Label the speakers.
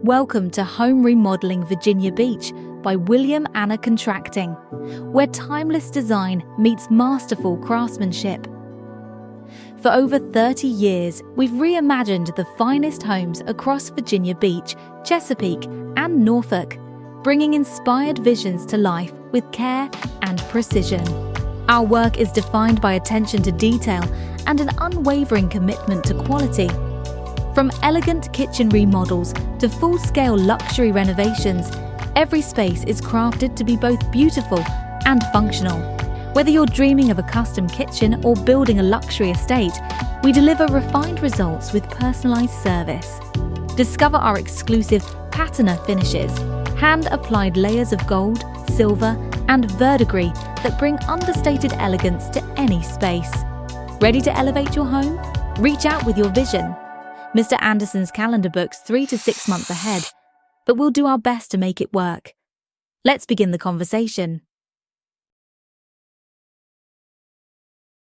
Speaker 1: Welcome to Home Remodeling Virginia Beach by William Anna Contracting, where timeless design meets masterful craftsmanship. For over 30 years, we've reimagined the finest homes across Virginia Beach, Chesapeake, and Norfolk, bringing inspired visions to life with care and precision. Our work is defined by attention to detail and an unwavering commitment to quality. From elegant kitchen remodels to full-scale luxury renovations, every space is crafted to be both beautiful and functional. Whether you're dreaming of a custom kitchen or building a luxury estate, we deliver refined results with personalized service. Discover our exclusive patina finishes, hand-applied layers of gold, silver, and verdigris that bring understated elegance to any space. Ready to elevate your home? Reach out with your vision. Mr. Anderson's calendar books 3 to 6 months ahead, but we'll do our best to make it work. Let's begin the conversation.